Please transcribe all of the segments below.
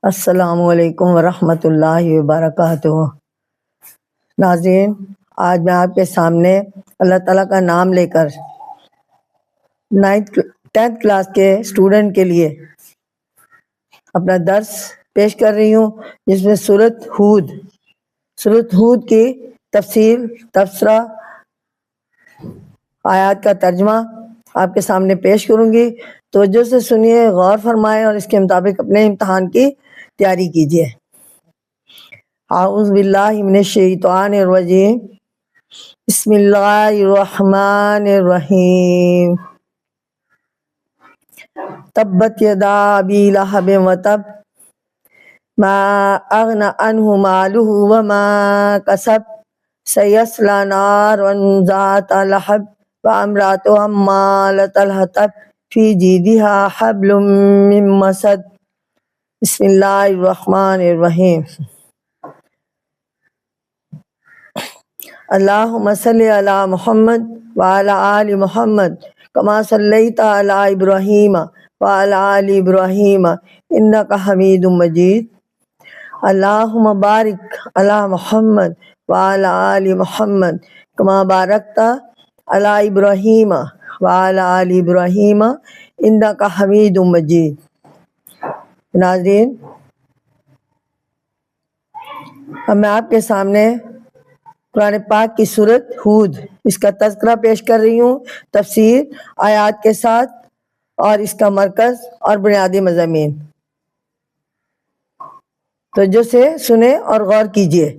السلام علیکم ورحمۃ اللہ وبرکاتہ۔ ناظرین، آج میں آپ کے سامنے اللہ تعالیٰ کا نام لے کر 10th کلاس کے اسٹوڈنٹ کے لیے اپنا درس پیش کر رہی ہوں، جس میں سورۃ ہود کی تفسیر، تبصرہ، آیات کا ترجمہ آپ کے سامنے پیش کروں گی۔ توجہ سے سنیے، غور فرمائیں اور اس کے مطابق اپنے امتحان کی تیاری کیجیے۔ اعوذ باللہ من الشیطان الرجیم، بسم اللہ الرحمن الرحیم۔ تبت یدا ابی لہب وتب، ما اغنی عنہ مالہ وما کسب، سیصلی نارا ذات لہب وامرأتہ حمالۃ الحطب، فی جیدہا حبل من مسد۔ بسم اللہ الرحمن الرحیم۔ اللہم صلی علی محمد وعلی آل محمد کما صلیت علی ابراہیم وعلی آل ابراہیم انک حمید مجید۔ اللہم بارک علی محمد وعلی آل محمد کما بارکت علی ابراہیم وعلی آل ابراہیم انک حمید مجید۔ ناظرین، اب میں آپ کے سامنے قرآن پاک کی سورۃ ہود، اس کا تذکرہ پیش کر رہی ہوں، تفسیر آیات کے ساتھ، اور اس کا مرکز اور بنیادی مضامین۔ توجہ سے سنیں اور غور کیجیے۔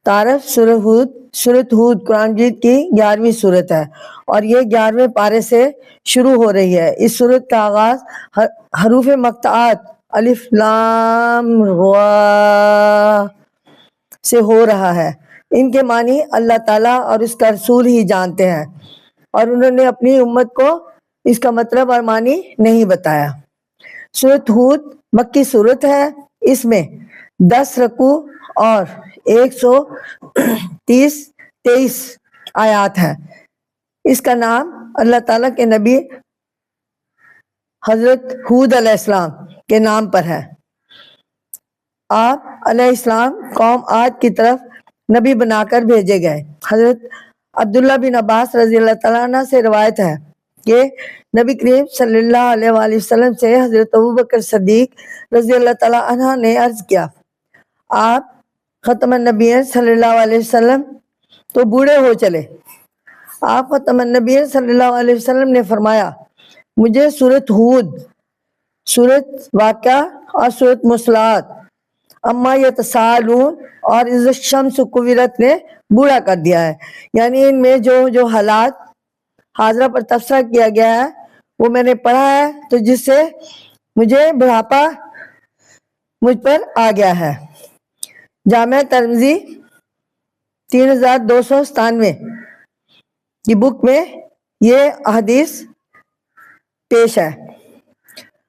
تعارف سورۃ ہود قرآن مجید کی 11ویں سورت ہے، اور یہ 11ویں پارے سے شروع ہو رہی ہے۔ اس سورت کا آغاز حروف مقطعات الف لام را سے ہو رہا ہے۔ ان کے معنی اللہ تعالیٰ اور اس کا رسول ہی جانتے ہیں، اور انہوں نے اپنی امت کو اس کا مطلب اور معنی نہیں بتایا۔ سورۃ ہود مکی سورت ہے۔ اس میں 10 رکوع اور 123 آیات ہیں۔ اس کا نام اللہ تعالیٰ کے نبی حضرت ہود علیہ السلام کے نام پر ہے۔ آپ علیہ السلام قوم عاد کی طرف نبی بنا کر بھیجے گئے۔ حضرت عبداللہ بن عباس رضی اللہ تعالیٰ عنہ سے روایت ہے کہ نبی کریم صلی اللہ علیہ وآلہ وسلم سے حضرت ابوبکر صدیق رضی اللہ تعالیٰ عنہ نے عرض کیا، آپ ختم النبیین صلی اللہ علیہ وسلم تو بوڑھے ہو چلے۔ آپ ختم النبیین صلی اللہ علیہ وسلم نے فرمایا، مجھے سورۃ ہود، سورۃ واقعہ اور سورۃ مرسلات، اما یتساءلون اور اذا الشمس کورت نے بوڑھا کر دیا ہے۔ یعنی ان میں جو حالات حاضرہ پر تبصرہ کیا گیا ہے وہ میں نے پڑھا ہے، تو جس سے مجھے بڑھاپا مجھ پر آ گیا ہے۔ جامع ترمذی 3297 کی بک میں یہ حدیث پیش ہے۔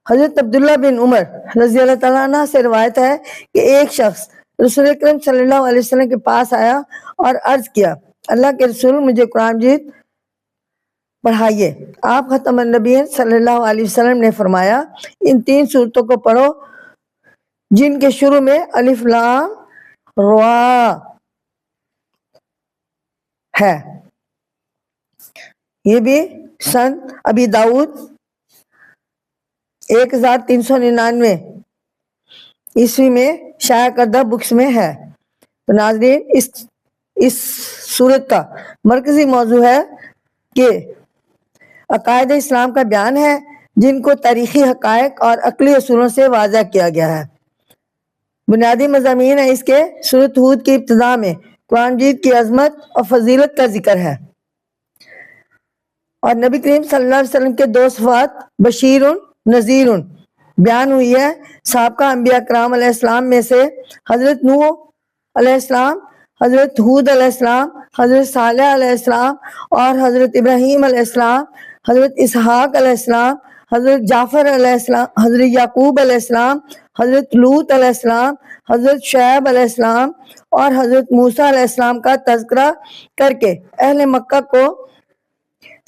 حضرت عبداللہ بن عمر رضی اللہ تعالیٰ عنہ سے روایت ہے کہ ایک شخص رسول اکرم صلی اللہ علیہ وسلم کے پاس آیا اور عرض کیا، اللہ کے رسول، مجھے قرآن مجید پڑھائیے۔ آپ ختم النبیین صلی اللہ علیہ وسلم نے فرمایا، ان 3 سورتوں کو پڑھو جن کے شروع میں الف لام را ہے۔ یہ بھی سن ابی داؤد 1399 عیسوی میں شائع کردہ بکس میں ہے۔ تو ناظرین، اس سورت کا مرکزی موضوع ہے کہ عقائد اسلام کا بیان ہے، جن کو تاریخی حقائق اور عقلی اصولوں سے واضح کیا گیا ہے۔ بنیادی مضامین ہے اس کے سورۃ ہود کی ابتدا میں قرآن مجید کی عظمت اور فضیلت کا ذکر ہے، اور نبی کریم صلی اللہ علیہ وسلم کے 2 صفات بشیر نذیر بیان ہوئی ہے۔ سابقہ انبیاء کرام علیہ السلام میں سے حضرت نوح علیہ السلام، حضرت ہود علیہ السلام، حضرت صالح علیہ السلام اور حضرت ابراہیم علیہ السلام، حضرت اسحاق علیہ السلام، حضرت جعفر علیہ السلام، حضرت یعقوب علیہ السلام، حضرت لوط علیہ السلام، حضرت شعیب علیہ السلام اور حضرت موسیٰ علیہ السلام کا تذکرہ کر کے اہل مکہ کو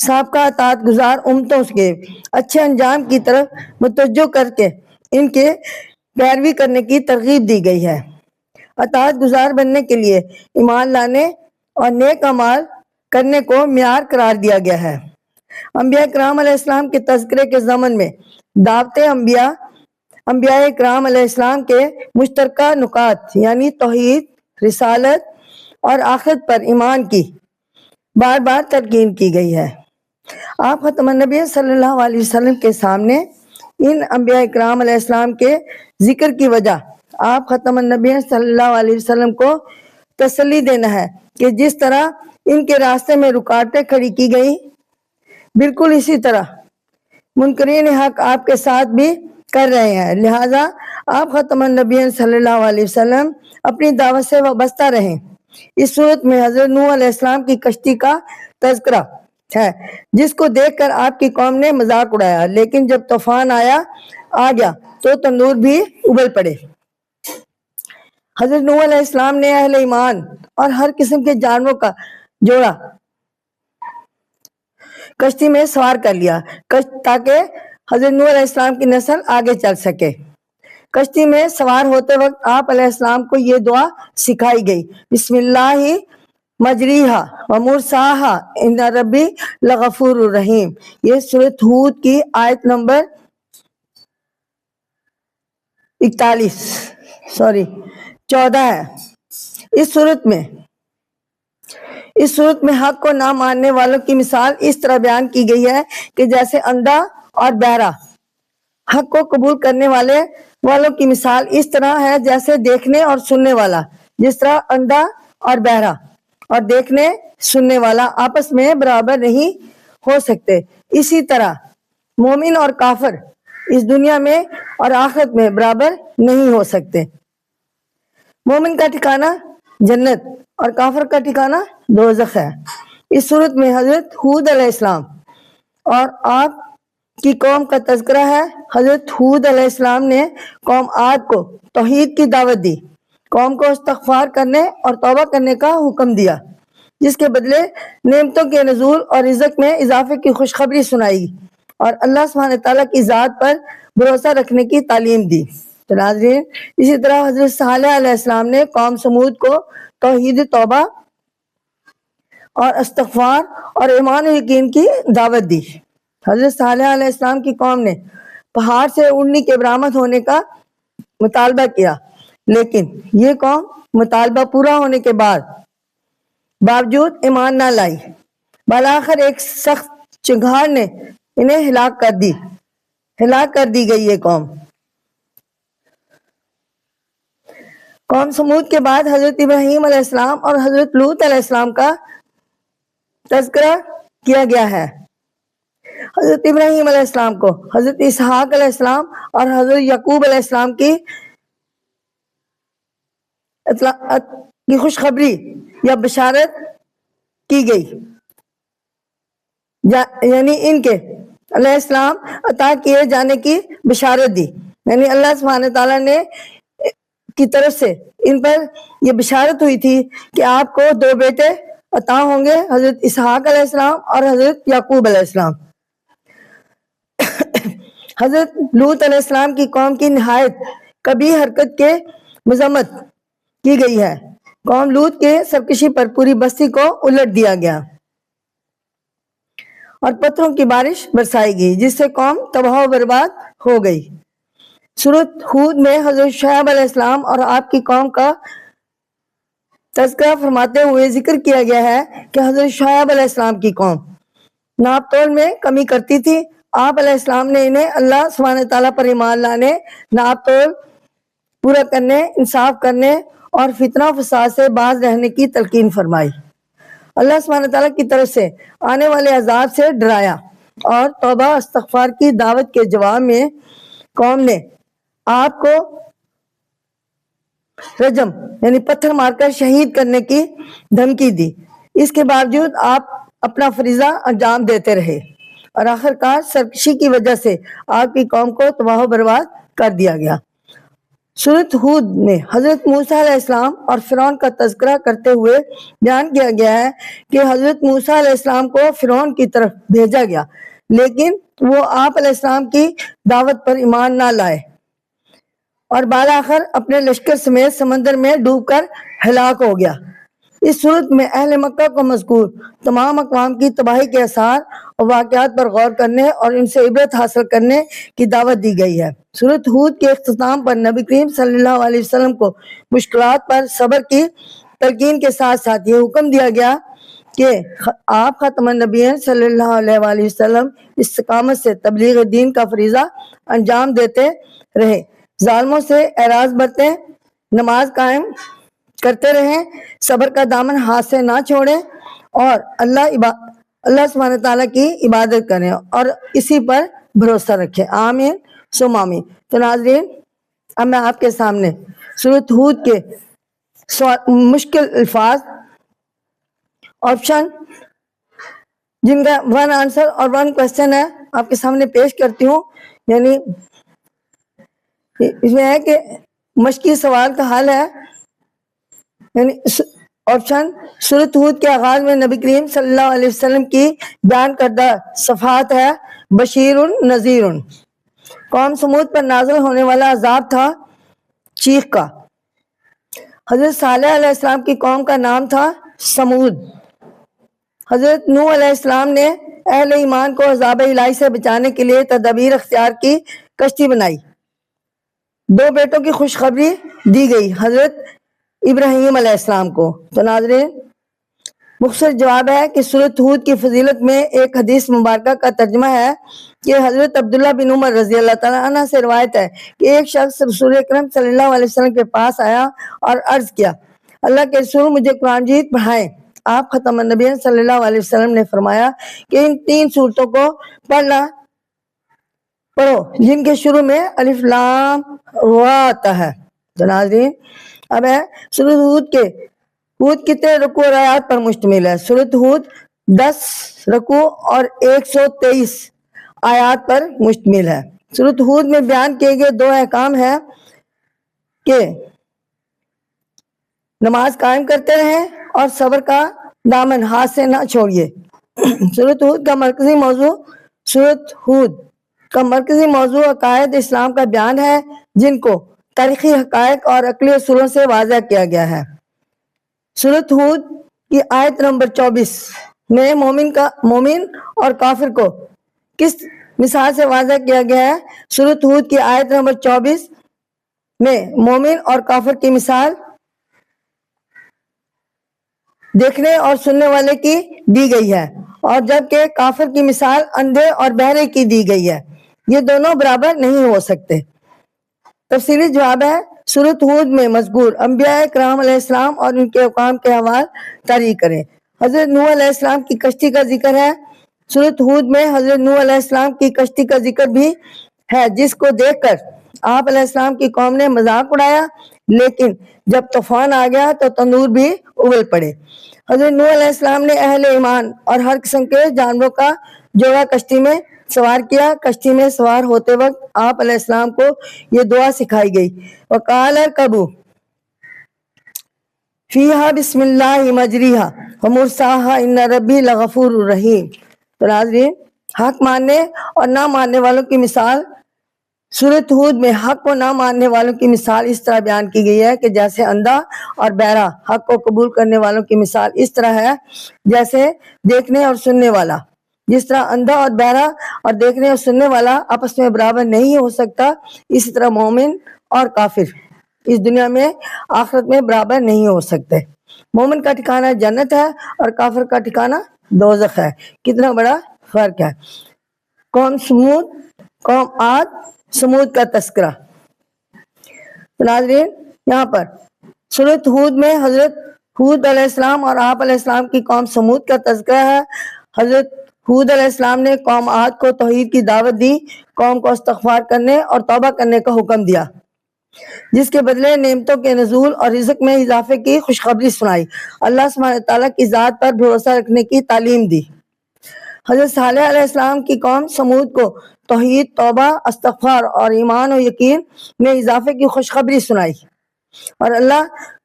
سابقہ اطاعت گزار امتوں کے اچھے انجام کی طرف متوجہ کر کے ان کے پیروی کرنے کی ترغیب دی گئی ہے۔ اطاعت گزار بننے کے لیے ایمان لانے اور نیک اعمال کرنے کو معیار قرار دیا گیا ہے۔ انبیاء کرام علیہ السلام کے تذکرے کے ضمن میں دعوت انبیاء کرام علیہ السلام کے مشترکہ نکات یعنی توحید، رسالت اور آخرت پر ایمان کی بار بار تلقین کی گئی ہے۔ آپ ختم النبی صلی اللہ علیہ وسلم کے سامنے ان انبیاء کرام علیہ السلام کے ذکر کی وجہ آپ ختم النبی صلی اللہ علیہ وسلم کو تسلی دینا ہے کہ جس طرح ان کے راستے میں رکاوٹیں کھڑی کی گئی، بالکل اسی طرح منکرین حق آپ کے ساتھ بھی کر رہے ہیں، لہٰذا آپ ختم النبی صلی اللہ علیہ وسلم اپنی دعوت سے وابستہ رہیں۔ اس صورت میں حضرت نوح علیہ السلام کی کشتی کا تذکرہ ہے جس کو دیکھ کر آپ کی قوم نے مذاق اڑایا، لیکن جب طوفان آ گیا تو تندور بھی ابل پڑے۔ حضرت نوح علیہ السلام نے اہل ایمان اور ہر قسم کے جانوروں کا جوڑا کشتی میں سوار کر لیا تاکہ حضرت نوح علیہ السلام کی نسل آگے چل سکے۔ کشتی میں سوار ہوتے وقت آپ علیہ السلام کو یہ دعا سکھائی گئی، بسم اللہ مجریہا و مرساہا ان ربی لغفور الرحیم۔ یہ سورۃ ہود کی آیت نمبر 14 ہے۔ اس صورت میں حق کو نہ ماننے والوں کی مثال اس طرح بیان کی گئی ہے کہ جیسے اندھا اور بہرا۔ حق کو قبول کرنے والوں کی مثال اس طرح ہے جیسے دیکھنے اور سننے والا، جس طرح اندھا اور بہرا اور دیکھنے سننے والا آپس میں برابر نہیں ہو سکتے، اسی طرح مومن اور کافر اس دنیا میں اور آخرت میں برابر نہیں ہو سکتے۔ مومن کا ٹھکانہ جنت اور کافر کا ٹھکانہ دوزخ ہے۔ اس صورت میں حضرت ہود علیہ السلام اور آپ کی قوم کا تذکرہ ہے۔ حضرت ہود علیہ السلام نے قوم عاد کو توحید کی دعوت دی، قوم کو استغفار کرنے اور توبہ کرنے کا حکم دیا، جس کے بدلے نعمتوں کے نزول اور رزق میں اضافے کی خوشخبری سنائی اور اللہ سبحانہ تعالیٰ کی ذات پر بھروسہ رکھنے کی تعلیم دی۔ تو ناظرین، اسی طرح حضرت صالح علیہ السلام نے قوم سمود کو توحید، توبہ اور استغفار اور ایمان و یقین کی دعوت دی۔ حضرت صالح علیہ السلام کی قوم نے پہاڑ سے اونٹنی کے برآمد ہونے کا مطالبہ کیا، لیکن یہ قوم مطالبہ پورا ہونے کے باوجود ایمان نہ لائی۔ بالآخر ایک سخت چنگھاڑ نے انہیں ہلاک کر دی گئی۔ یہ قوم سمود کے بعد حضرت ابراہیم علیہ السلام اور حضرت لوط علیہ السلام کا تذکرہ کیا گیا ہے۔ حضرت ابراہیم علیہ السلام کو حضرت اسحاق علیہ السلام اور حضرت یعقوب علیہ السلام کی خوشخبری یا بشارت کی گئی، یعنی ان کے علیہ السلام عطا کیے جانے کی بشارت دی، یعنی اللہ سبحانہ تعالیٰ نے کی طرف سے ان پر یہ بشارت ہوئی تھی کہ آپ کو 2 بیٹے عطا ہوں گے، حضرت اسحاق علیہ السلام اور حضرت یعقوب علیہ السلام۔ حضرت لوط علیہ السلام کی قوم کی نہایت کبھی حرکت کے مذمت کی گئی ہے۔ قوم لوط کے سرکشی پر پوری بستی کو الٹ دیا گیا اور پتھروں کی بارش برسائی گئی، جس سے قوم تباہ و برباد ہو گئی۔ سورۃ ہود میں حضرت شعیب علیہ السلام اور آپ کی قوم کا تذکرہ فرماتے ہوئے ذکر کیا گیا ہے کہ حضرت شعیب علیہ السلام کی قوم ناپ تول میں کمی کرتی تھی۔ آپ علیہ السلام نے انہیں اللہ سبحانہ تعالیٰ پر ایمان لانے، ناپ تول پورا کرنے، انصاف کرنے اور فتنہ فساد سے باز رہنے کی تلقین فرمائی۔ اللہ سبحانہ تعالیٰ کی طرف سے آنے والے عذاب سے ڈرایا اور توبہ استغفار کی دعوت کے جواب میں قوم نے آپ کو رجم یعنی پتھر مار کر شہید کرنے کی دھمکی دی۔ اس کے باوجود آپ اپنا فریضہ انجام دیتے رہے اور آخرکار سرکشی کی وجہ سے آپ کی قوم کو تباہ و برباد کر دیا گیا۔ سورۃ ہود میں حضرت موسیٰ علیہ السلام اور فرعون کا تذکرہ کرتے ہوئے بیان کیا گیا ہے کہ حضرت موسیٰ علیہ السلام کو فرعون کی طرف بھیجا گیا، لیکن وہ آپ علیہ السلام کی دعوت پر ایمان نہ لائے اور بالآخر اپنے لشکر سمیت سمندر میں ڈوب کر ہلاک ہو گیا۔ اس صورت میں اہل مکہ کو مذکور تمام اقوام کی تباہی کے آثار اور واقعات پر غور کرنے اور ان سے عبرت حاصل کرنے کی دعوت دی گئی ہے۔ سورۃ ہود کے اختتام پر نبی کریم صلی اللہ علیہ وسلم کو مشکلات پر صبر کی تلقین کے ساتھ ساتھ یہ حکم دیا گیا کہ آپ خاتم النبیین صلی اللہ علیہ وآلہ وسلم استقامت سے تبلیغ دین کا فریضہ انجام دیتے رہے، ظالموں سے اعراض برتیں، نماز قائم کرتے رہیں، صبر کا دامن ہاتھ سے نہ چھوڑیں اور اللہ سبحانہ تعالیٰ کی عبادت کریں اور اسی پر بھروسہ رکھیں۔ آمین ثم آمین۔ تو ناظرین، اب میں آپ کے سامنے سورۃ ہود کے مشکل الفاظ آپشن جن کا 1 آنسر اور 1 کوشچن ہے آپ کے سامنے پیش کرتی ہوں۔ یعنی اس میں ہے کہ مشقی سوال کا حل ہے، یعنی آپشن سورۃ ہود کے آغاز میں نبی کریم صلی اللہ علیہ وسلم کی بیان کردہ صفات ہے بشیر نذیر۔ قوم سمود پر نازل ہونے والا عذاب تھا چیخ کا۔ حضرت صالح علیہ السلام کی قوم کا نام تھا سمود۔ حضرت نوح علیہ السلام نے اہل ایمان کو عذاب الہی سے بچانے کے لیے تدابیر اختیار کی، کشتی بنائی، 2 بیٹوں کی خوشخبری دی گئی حضرت ابراہیم علیہ السلام کو۔ تو ناظرین، مختصر جواب ہے کہ سورۃ ہود کی فضیلت میں ایک حدیث مبارکہ کا ترجمہ ہے کہ حضرت عبداللہ بن عمر رضی اللہ تعالیٰ عنہ سے روایت ہے کہ ایک شخص رسول اکرم صلی اللہ علیہ وسلم کے پاس آیا اور عرض کیا، اللہ کے رسول مجھے قرآن مجید پڑھائیں۔ آپ ختم النبی صلی اللہ علیہ وسلم نے فرمایا کہ ان 3 صورتوں کو پڑھو جن کے شروع میں الف لام را آتا ہے۔ تو ناظرین، اب ہے سورۃ ہود کتنے رکوع اور آیات پر مشتمل ہے؟ سورۃ ہود 10 رکوع اور 123 آیات پر مشتمل ہے۔ سورۃ ہود میں بیان کیے گئے 2 احکام ہیں کہ نماز قائم کرتے رہیں اور صبر کا دامن ہاتھ سے نہ چھوڑیے۔ سورۃ ہود کا مرکزی موضوع عقائد اسلام کا بیان ہے جن کو تاریخی حقائق اور عقلی اصولوں سے واضح کیا گیا ہے۔ سورۃ ہود کی آیت نمبر 24 میں مومن اور کافر کو کس مثال سے واضح کیا گیا ہے؟ سورۃ ہود کی آیت نمبر 24 میں مومن اور کافر کی مثال دیکھنے اور سننے والے کی دی گئی ہے، اور جبکہ کافر کی مثال اندھے اور بہرے کی دی گئی ہے۔ یہ دونوں برابر نہیں ہو سکتے۔ تفصیلی جواب ہے سورۃ ہود میں مذکور انبیاء کرام علیہ السلام اور ان کے اقوام کے احوال طری کریں۔ حضرت نوح علیہ السلام کی کشتی کا ذکر ہے۔ سورۃ ہود میں حضرت نوح علیہ السلام کی کشتی کا ذکر بھی ہے جس کو دیکھ کر آپ علیہ السلام کی قوم نے مذاق اڑایا، لیکن جب طوفان آ گیا تو تندور بھی اگل پڑے۔ حضرت نوح علیہ السلام نے اہل ایمان اور ہر قسم کے جانوروں کا جوڑا کشتی میں سوار کیا۔ کشتی میں سوار ہوتے وقت آپ علیہ السلام کو یہ دعا سکھائی گئی، وَقَالَ ارْكَبُوا فِيهَا بِسْمِ اللَّهِ مَجْرِيهَا وَمُرْسَاهَا إِنَّ رَبِّي لَغَفُورٌ رَحِيمٌ۔ تو ناظرین، حق ماننے اور نہ ماننے والوں کی مثال سورۃ ہود میں حق کو نہ ماننے والوں کی مثال اس طرح بیان کی گئی ہے کہ جیسے اندھا اور بہرا۔ حق کو قبول کرنے والوں کی مثال اس طرح ہے جیسے دیکھنے اور سننے والا۔ جس طرح اندھا اور بہرا اور دیکھنے اور سننے والا آپس میں برابر نہیں ہو سکتا، اسی طرح مومن اور کافر اس دنیا میں آخرت میں برابر نہیں ہو سکتے۔ مومن کا ٹھکانہ جنت ہے اور کافر کا ٹھکانہ دوزخ ہے۔ کتنا بڑا فرق ہے۔ قوم عاد سمود کا تذکرہ۔ ناظرین، یہاں پر سورۃ ہود میں حضرت ہود علیہ السلام اور آپ علیہ السلام کی قوم سمود کا تذکرہ ہے۔ حضرت ہود علیہ السلام نے قوم عاد کو توحید کی دعوت دی، قوم کو استغفار کرنے اور توبہ کرنے کا حکم دیا، جس کے بدلے نعمتوں کے نزول اور رزق میں اضافے کی خوشخبری سنائی، اللہ سبحانہ تعالیٰ کی ذات پر بھروسہ رکھنے کی تعلیم دی۔ حضرت صالح علیہ السلام کی قوم سمود کو توحید، توبہ، استغفار اور ایمان و یقین میں اضافے کی خوشخبری سنائی اور اللہ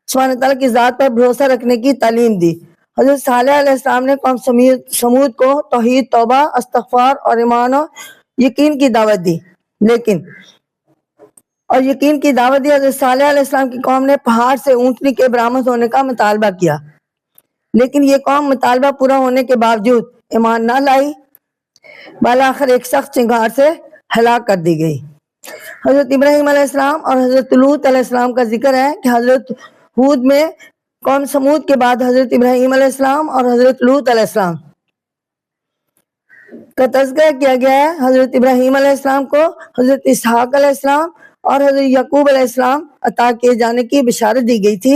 سبحانہ تعالیٰ کی ذات پر بھروسہ رکھنے کی تعلیم دی۔ حضرت صالح علیہ السلام نے قوم سمود کو توحید، توبہ، استغفار اور ایمان و یقین کی دعوت دی، لیکن اور یقین کی دعوت دی۔ حضرت صالح علیہ السلام کی قوم نے پہاڑ سے اونٹنی کے برآمد ہونے کا مطالبہ کیا، لیکن یہ قوم مطالبہ پورا ہونے کے باوجود ایمان نہ لائی، بالآخر ایک سخت چنگھار سے ہلاک کر دی گئی۔ حضرت ابراہیم علیہ السلام اور حضرت لوط علیہ السلام کا ذکر ہے کہ حضرت ہود میں قوم سمود کے بعد حضرت ابراہیم علیہ السلام اور حضرت لوط علیہ السلام کا تذکرہ کیا گیا ہے۔ حضرت ابراہیم علیہ السلام کو حضرت اسحاق علیہ السلام اور حضرت یعقوب علیہ السلام عطا کیے جانے کی بشارت دی گئی تھی۔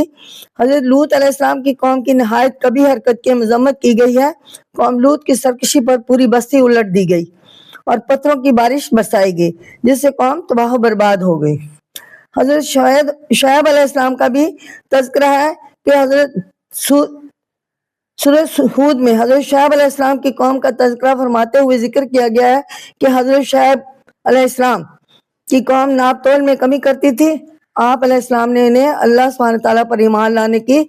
حضرت لوط علیہ السلام کی قوم کی نہایت کبھی حرکت کی مذمت کی گئی ہے۔ قوم لوط کی سرکشی پر پوری بستی الٹ دی گئی اور پتھروں کی بارش برسائی گئی، جس سے قوم تباہ و برباد ہو گئی۔ حضرت شعیب علیہ السلام کا بھی تذکرہ ہے کہ حضرت سورہ ہود میں حضرت شعیب علیہ السلام کی قوم کا تذکرہ فرماتے ہوئے ذکر کیا گیا ہے کہ حضرت شعیب علیہ السلام کی قوم ناپ تول میں کمی کرتی تھی۔ آپ علیہ السلام نے انہیں اللہ سبحانہ تعالیٰ پر ایمان لانے کی،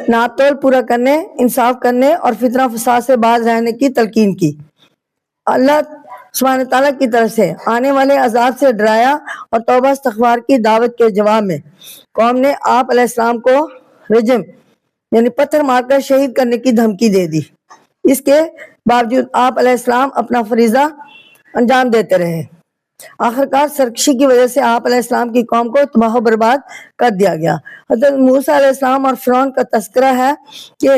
ناپ تول پورا کرنے، انصاف کرنے اور فتنہ فساد سے باز رہنے کی تلقین کی۔ اللہ سبحانہ تعالیٰ کی طرف سے آنے والے عذاب سے ڈرایا اور توبہ استغفار کی دعوت کے جواب میں قوم نے آپ علیہ السلام کو رجم یعنی پتھر مار کر شہید کرنے کی دھمکی دے دی۔ اس کے باوجود آپ علیہ السلام اپنا فریضہ انجام دیتے رہے۔ آخرکار سرکشی کی وجہ سے آپ علیہ السلام کی قوم کو تباہ و برباد کر دیا گیا۔ حضرت موسیٰ علیہ السلام اور فرعون کا تذکرہ ہے کہ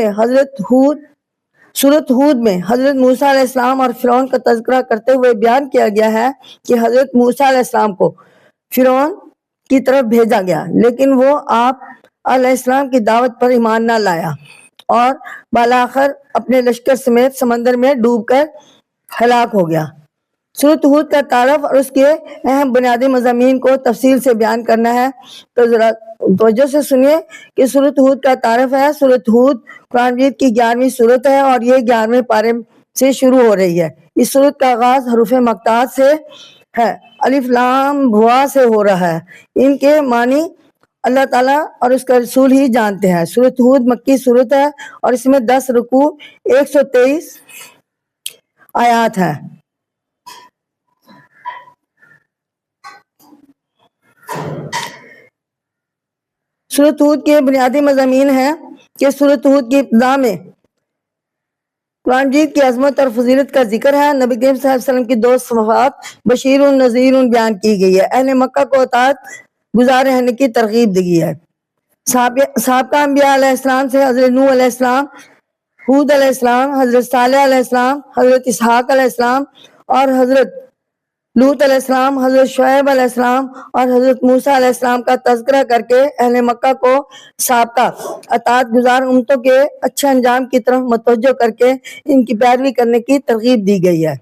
سورۃ ہود میں حضرت موسیٰ علیہ السلام اور فرعون کا تذکرہ کرتے ہوئے بیان کیا گیا ہے کہ حضرت موسیٰ علیہ السلام کو فرعون کی طرف بھیجا گیا، لیکن وہ آپ علیہ السلام کی دعوت پر ایمان نہ لایا اور بالآخر اپنے لشکر سمیت سمندر میں ڈوب کر ہلاک ہو گیا۔ سورۃ ہود کا تعارف اور اس کے اہم بنیادی مضامین کو تفصیل سے بیان کرنا ہے تو ذرا توجہ سے سنیے کہ سورۃ ہود کا تعارف ہے۔ سورۃ ہود قرآن مجید کی 11ویں سورت ہے اور یہ 11ویں پارے سے شروع ہو رہی ہے۔ اس سورت کا آغاز حروف مقطعات سے ہے، الف لام بوا سے ہو رہا ہے۔ ان کے معنی اللہ تعالیٰ اور اس کا رسول ہی جانتے ہیں۔ سورۃ ہود مکی سورت ہے اور اس میں 10 رکوع 123 آیات ہیں۔ سورۃ ہود کے بنیادی مضامین ہیں کہ سورۃ ہود کی ابتدا میں قرآن مجید کی عظمت اور فضیلت کا ذکر ہے۔ نبی کریم صلی اللہ علیہ وسلم کی 2 صفات بشیر و نذیر بیان کی گئی ہے۔ اہل مکہ کو اطاعت گزار رہنے کی ترغیب دی گئی ہے۔ سابقہ انبیاء علیہ السلام سے حضرت نوح علیہ السلام، ہود علیہ السلام، حضرت صالح علیہ السلام، حضرت اسحاق علیہ السلام اور حضرت لوط علیہ السلام، حضرت شعیب علیہ السلام اور حضرت موسیٰ علیہ السلام کا تذکرہ کر کے اہل مکہ کو سابقہ اطاعت گزار امتوں کے اچھے انجام کی طرف متوجہ کر کے ان کی پیروی کرنے کی ترغیب دی گئی ہے۔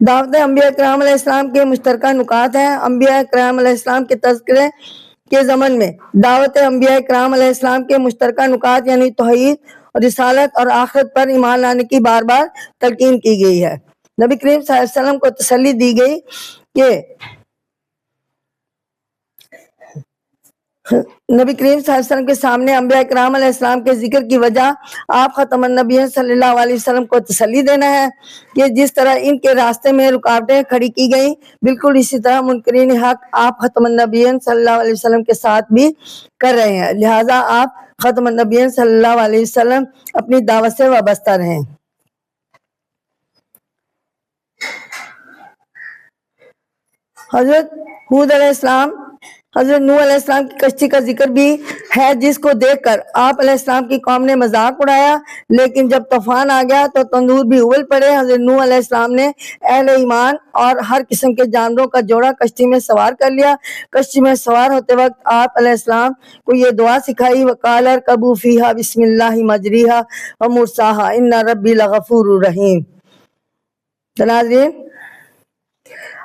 دعوت انبیاء کرام علیہ السلام کے مشترکہ نکات ہیں۔ انبیاء کرام علیہ السلام کے تذکرے کے ضمن میں دعوت انبیاء کرام علیہ السلام کے مشترکہ نکات یعنی توحید اور رسالت اور آخرت پر ایمان لانے کی بار بار تلقین کی گئی ہے۔ نبی کریم صلی اللہ علیہ وسلم کو تسلی دی گئی کہ نبی کریم صلی اللہ علیہ وسلم کے سامنے انبیاء کرام علیہ السلام کے ذکر کی وجہ آپ ختم النبی صلی اللہ علیہ وسلم کو تسلی دینا ہے کہ جس طرح ان کے راستے میں رکاوٹیں کھڑی کی گئیں، بالکل اسی طرح منکرین حق آپ ختم النبی صلی اللہ علیہ وسلم کے ساتھ بھی کر رہے ہیں، لہٰذا آپ ختم النبی صلی اللہ علیہ وسلم اپنی دعوت سے وابستہ رہیں۔ حضرت ہود علیہ السلام، حضرت نوح علیہ السلام کی کشتی کا ذکر بھی ہے جس کو دیکھ کر آپ علیہ السلام کی قوم نے مذاق اڑایا، لیکن جب طوفان آ گیا تو تندور بھی اول پڑے۔ حضرت نوح علیہ السلام نے اہل ایمان اور ہر قسم کے جانوروں کا جوڑا کشتی میں سوار کر لیا۔ کشتی میں سوار ہوتے وقت آپ علیہ السلام کو یہ دعا سکھائی، وَقَالَ ارْكَبُوا فِيهَا بِسْمِ اللَّهِ مَجْرِيهَا وَمُرْسَاهَا إِنَّ رَبِّي لَغَفُورٌ رَحِيمٌ۔ تو ناظرین،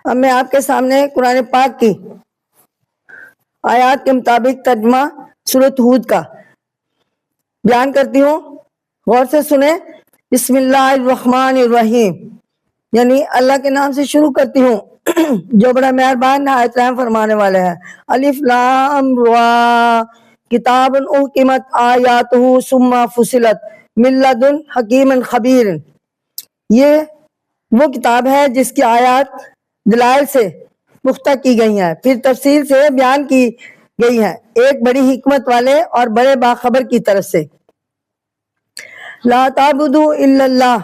اب میں آپ کے سامنے قرآن پاک کی آیات کے مطابق ترجمہ سورۃ ہود کا بیان کرتی ہوں، غور سے سنیں۔ بسم اللہ الرحمن الرحیم، یعنی اللہ کے نام سے شروع کرتی ہوں جو بڑا مہربان نہایت رحم فرمانے والا ہے۔ الف لام را، کتاب احکمت آیاتہ ثم فصلت من لدن حکیم خبیر۔ یہ وہ کتاب ہے جس کی آیات دلائل سے پختہ کی گئی ہیں، پھر تفصیل سے بیان کی گئی ہیں، ایک بڑی حکمت والے اور بڑے باخبر کی طرف سے۔ لا تعبدوا الا اللہ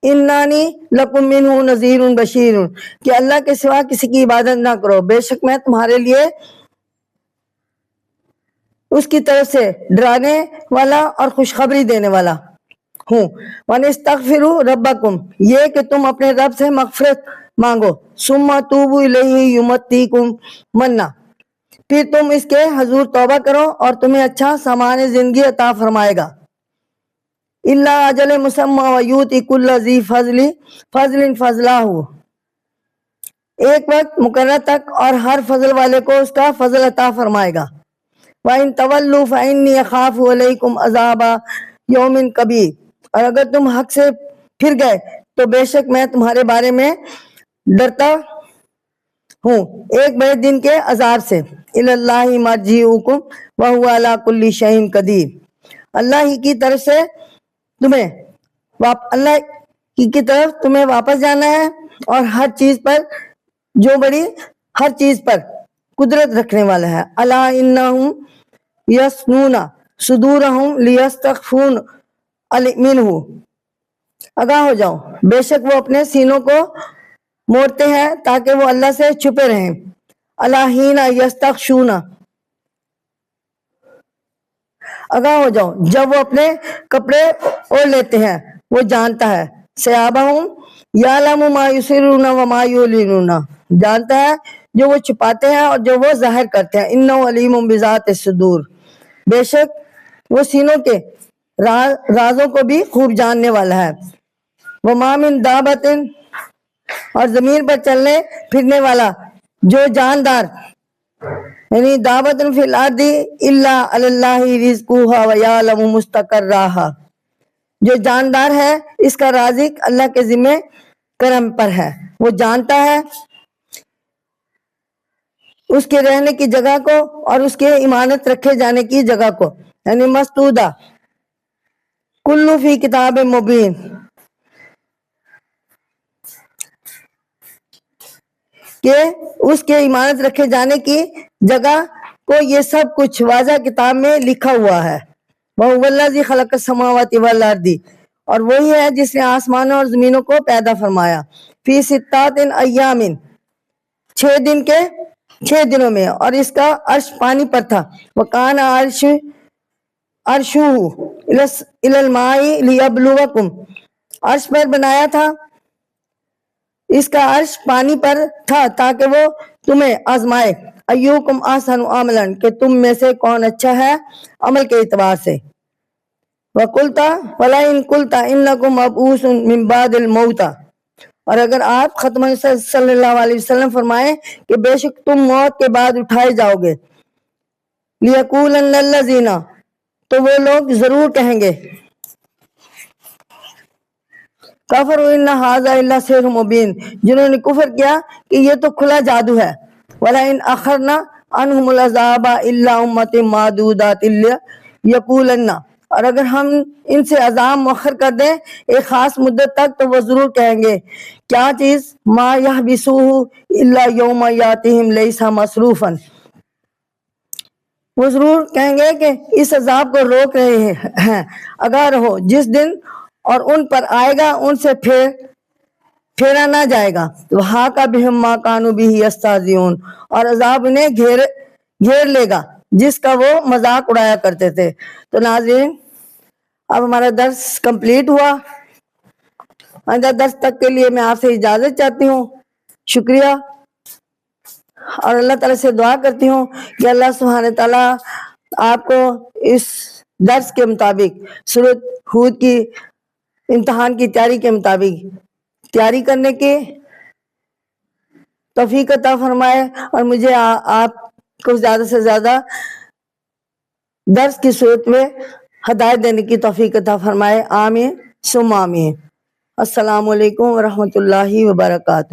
انانی لکم منہ نذیر بشیر، کہ اللہ کے سوا کسی کی عبادت نہ کرو، بے شک میں تمہارے لیے اس کی طرف سے ڈرانے والا اور خوشخبری دینے والا ہوں۔ وَنِسْتَغْفِرُوا رَبَّكُمْ، یہ کہ تم اپنے رب سے مغفرت مانگو، ثُمَّ تُوبُوا إِلَيْهِ يُمَتِّعْكُمْ مَنًّا، پھر تم اس کے حضور توبہ کرو اور تمہیں اچھا سامان زندگی عطا فرمائے گا۔ إِلَّا أَجَلٍ مُّسَمًّى وَيُؤْتِ كُلَّ ذِي فَضْلٍ فَضْلَهُ، ایک وقت مقرر تک اور ہر فضل والے کو اس کا فضل عطا فرمائے گا۔ وَإِن تَوَلُّوا فَإِنِّي أَخَافُ عَلَيْكُمْ عَذَابَ يَوْمٍ كَبِيرٍ، اور اگر تم حق سے پھر گئے تو بے شک میں تمہارے بارے میں ڈرتا ہوں ایک بڑے دن کے عذاب سے۔ إِلَى اللَّهِ مَرْجِعُكُمْ وَهُوَ عَلَى كُلِّ شَيْءٍ قَدِيرٌ، اللہ ہی کی طرف سے تمہیں واپس جانا ہے اور ہر چیز پر قدرت رکھنے والا ہے۔ أَلَا إِنَّهُمْ يَثْنُونَ صُدُورَهُمْ لِيَسْتَخْفُوا مِنْهُ، آگاہ ہو جاؤ، بے شک وہ اپنے سینوں کو موڑتے ہیں تاکہ وہ اللہ سے چھپے رہیں۔ أَلَا حِينَ يَسْتَغْشُونَ، آگاہ ہو جاؤ، جب وہ اپنے کپڑے اوڑھ لیتے ہیں، وہ جانتا ہے۔ سیابہم یعلم ما یسرون وما یعلنون، جانتا ہے جو وہ چھپاتے ہیں اور جو وہ ظاہر کرتے ہیں۔ انہ علیم بذات الصدور، بے شک وہ سینوں کے رازوں کو بھی خوب جاننے والا ہے۔ وما من دابۃ، اور زمین پر چلنے پھرنے والا جو جاندار، یعنی دابۃ فی الارض الا علی اللہ رزقها ویعلم مستقرہا، جو جاندار ہے اس کا رازق اللہ کے ذمہ کرم پر ہے، وہ جانتا ہے اس کے رہنے کی جگہ کو اور اس کے امانت رکھے جانے کی جگہ کو، یعنی مستودہ کلو فی کتاب مبین، کہ اس کے امانت رکھے جانے کی جگہ کو یہ سب کچھ واضح کتاب میں لکھا ہوا ہے۔ وَهُوَ الَّذِي خَلَقَ السَّمَاوَاتِ وَالْأَرْضِ، اور وہی ہے جس نے آسمانوں اور زمینوں کو پیدا فرمایا۔ فِي سِتَّةِ أَيَّامٍ، 6 دنوں میں، اور اس کا عرش پانی پر تھا۔ وَكَانَ عَرْشُهُ إِلَى الْمَاءِ لِيَبْلُوَكُمْ، عرش پر بنایا تھا، اس کا عرش پانی پر تھا تاکہ وہ تمہیں آزمائے۔ ایوکم احسن عملا، کہ تم میں سے کون اچھا ہے عمل کے اعتبار سے۔ وَلَئِن قُلْتَ إِنَّكُمْ مَبْعُوثُونَ مِن بَعْدِ الْمَوْتِ، اور اگر آپ ختم صلی اللہ علیہ وسلم فرمائیں کہ بے شک تم موت کے بعد اٹھائے جاؤ گے۔ لِيَقُولَنَّ الَّذِينَ، تو وہ لوگ ضرور کہیں گے، کفروا ان ھذا الا سحر مبین، جنہوں نے کفر کیا کہ یہ تو کھلا جادو ہے۔ وَلَئِنْ أَخَرْنَا عَنْهُمُ الْعَذَابَ إِلَّا أُمَّةٍ مَّعْدُودَاتٍ لَيَقُولَنَّ، اور اگر ہم ان سے عذاب مؤخر کر دیں ایک خاص مدت تک تو وہ ضرور کہیں گے کیا چیز، ما يَحْبِسُوهُ إِلَّا يَوْمَ يَأْتِيهِمْ لَيْسَ مَصْرُوفًا، وہ ضرور کہیں گے کہ اس عذاب کو روک رہے ہیں، آگاہ رہو جس دن اور ان پر آئے گا ان سے پھیرا نہ جائے گا۔ وَحَاقَ بِهِم مَّا كَانُوا بِهِ يَسْتَهْزِئُونَ، اور عذاب انہیں گھیر لے گا جس کا وہ مذاق اڑایا کرتے تھے۔ تو ناظرین، اب ہمارا درس کمپلیٹ ہوا، آئندہ درس تک کے لیے میں آپ سے اجازت چاہتی ہوں، شکریہ، اور اللہ تعالیٰ سے دعا کرتی ہوں کہ اللہ سبحانہ تعالیٰ آپ کو اس درس کے مطابق سورۃ ہود کی امتحان کی تیاری کے مطابق تیاری کرنے کی توفیق عطا فرمائے، اور مجھے آپ کو زیادہ سے زیادہ درس کی صورت میں ہدایت دینے کی توفیق عطا فرمائے۔ آمین ثم آمین۔ السلام علیکم ورحمۃ اللہ وبرکاتہ۔